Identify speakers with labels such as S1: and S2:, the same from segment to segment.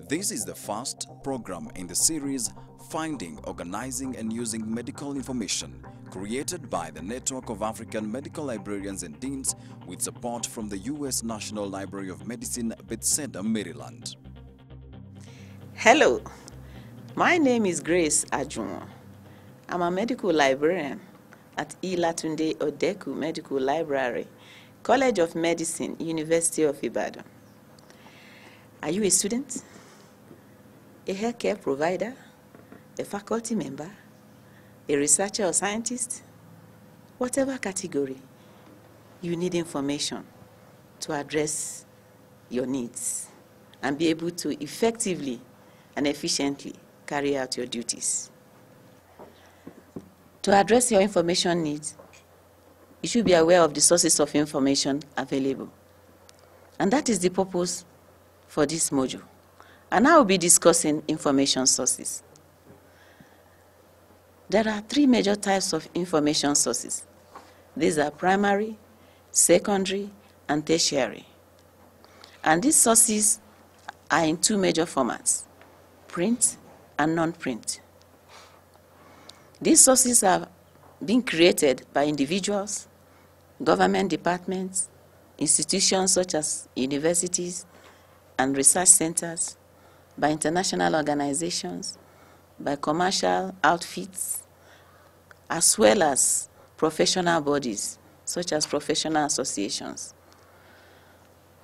S1: This is the first program in the series Finding, Organizing and Using Medical Information, created by the Network of African Medical Librarians and Deans with support from the U.S. National Library of Medicine, Bethesda, Maryland.
S2: Hello, my name is Grace Ajumo. I'm a medical librarian at Ilatunde Odeku Medical Library, College of Medicine, University of Ibadan. Are you a student, a healthcare provider, a faculty member, a researcher or scientist? Whatever category, you need information to address your needs and be able to effectively and efficiently carry out your duties. To address your information needs, you should be aware of the sources of information available. And that is the purpose for this module. And I will be discussing information sources. There are three major types of information sources. These are primary, secondary, and tertiary. And these sources are in two major formats: print and non-print. These sources are being created by individuals, government departments, institutions such as universities and research centers, by international organizations, by commercial outfits, as well as professional bodies such as professional associations.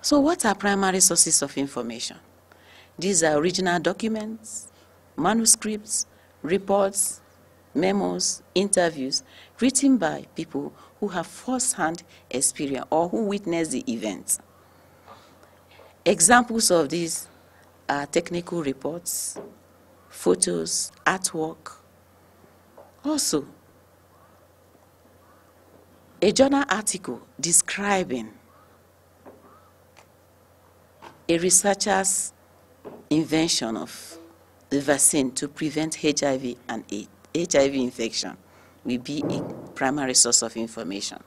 S2: So what are primary sources of information? These are original documents, manuscripts, reports, memos, interviews written by people who have first-hand experience or who witnessed the events. Examples of these are technical reports, photos, artwork. Also, a journal article describing a researcher's invention of the vaccine to prevent HIV and AIDS. HIV infection will be a primary source of information.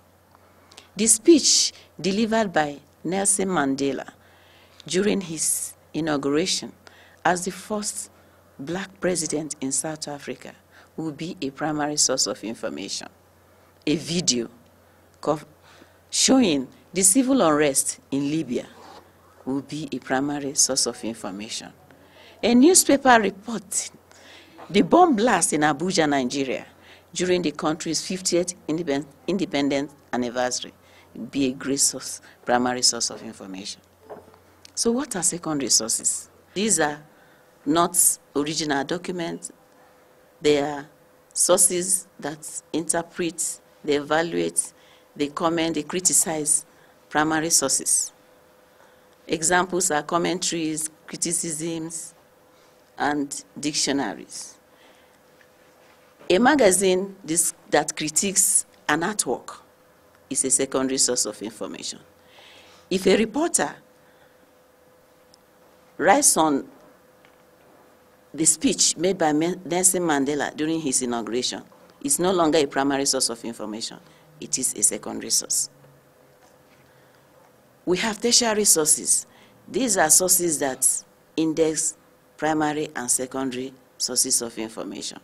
S2: The speech delivered by Nelson Mandela during his inauguration as the first black president in South Africa will be a primary source of information. A video showing the civil unrest in Libya will be a primary source of information. A newspaper report the bomb blast in Abuja, Nigeria, during the country's 50th independence anniversary will be a great source, primary source of information. So what are secondary sources? These are not original documents. They are sources that interpret, they evaluate, they comment, they criticize primary sources. Examples are commentaries, criticisms, and dictionaries. A magazine that critiques an artwork is a secondary source of information. If a reporter writes on the speech made by Nelson Mandela during his inauguration, it's no longer a primary source of information. It is a secondary source. We have tertiary sources. These are sources that index primary and secondary sources of information.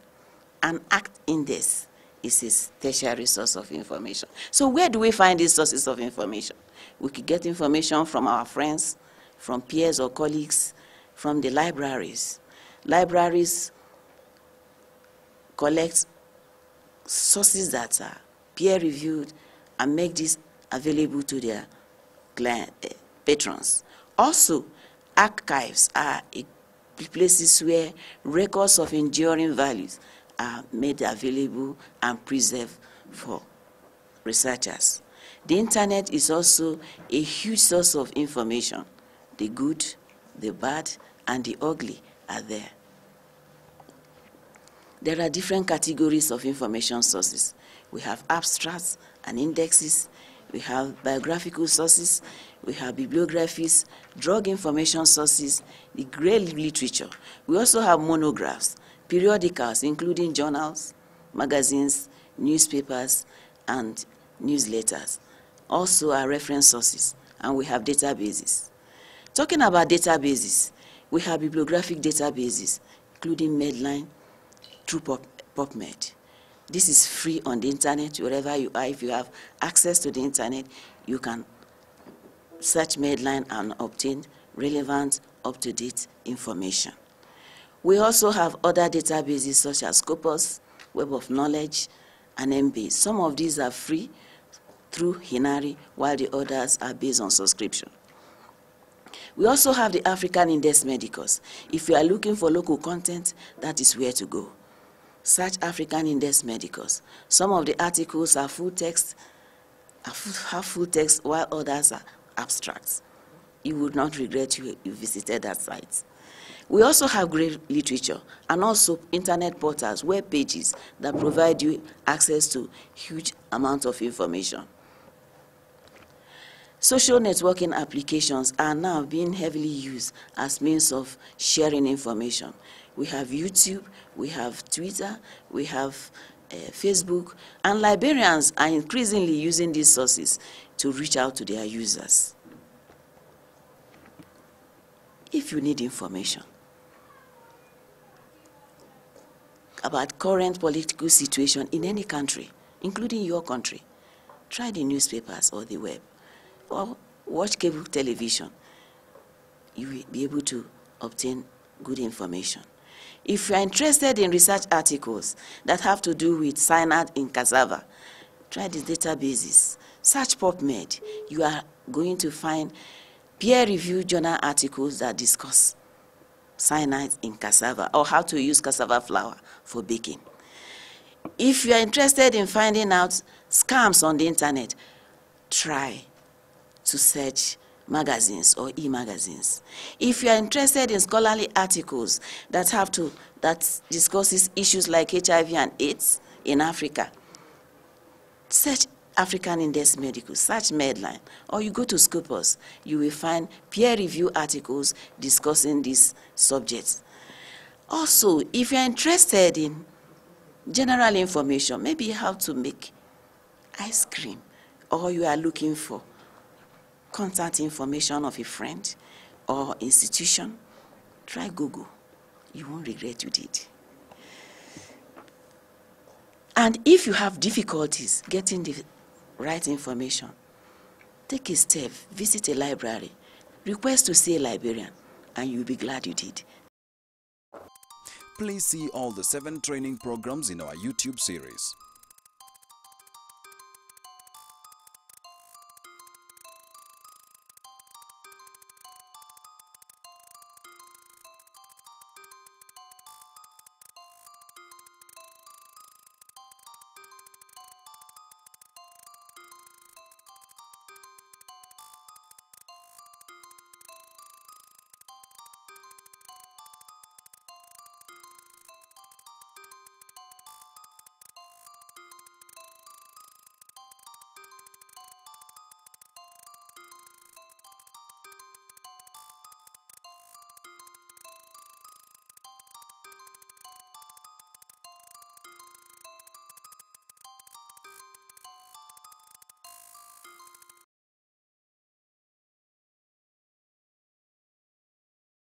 S2: An act index is a tertiary source of information. So where do we find these sources of information? We could get information from our friends, from peers or colleagues, from the libraries. Libraries collect sources that are peer-reviewed and make this available to their patrons. Also, archives are places where records of enduring values are made available and preserved for researchers. The internet is also a huge source of information. The good, the bad, and the ugly are there. There are different categories of information sources. We have abstracts and indexes. We have biographical sources. We have bibliographies, drug information sources, the grey literature. We also have monographs, periodicals, including journals, magazines, newspapers, and newsletters. Also our reference sources, and we have databases. Talking about databases, We have bibliographic databases, including Medline through PubMed. This is free on the internet, wherever you are. If you have access to the internet, you can search Medline and obtain relevant, up-to-date information. We also have other databases such as Scopus, Web of Knowledge, and Embase. Some of these are free through Hinari, while the others are based on subscription. We also have the African Index Medicals. If you are looking for local content, that is where to go. Search African Index Medicals. Some of the articles are full text, have full text, while others are abstracts. You would not regret you visited that site. We also have great literature and also internet portals, web pages that provide you access to huge amounts of information. Social networking applications are now being heavily used as means of sharing information. We have YouTube, we have Twitter, we have Facebook, and librarians are increasingly using these sources to reach out to their users. If you need information about current political situation in any country, including your country, try the newspapers or the web, or watch cable television. You will be able to obtain good information. If you are interested in research articles that have to do with cyanide in cassava, try the databases. Search PubMed. You are going to find peer-reviewed journal articles that discuss cyanide in cassava or how to use cassava flour for baking. If you are interested in finding out scams on the internet, try to search magazines or e-magazines. If you are interested in scholarly articles that discusses issues like HIV and AIDS in Africa, search African Index Medicals, search Medline, or you go to Scopus, you will find peer-reviewed articles discussing these subjects. Also, if you are interested in general information, maybe how to make ice cream, or you are looking for contact information of a friend or institution, try Google. You won't regret you did. And if you have difficulties getting the right information, take a step, visit a library, request to see a librarian, and you'll be glad you did.
S1: Please see all the 7 training programs in our YouTube series.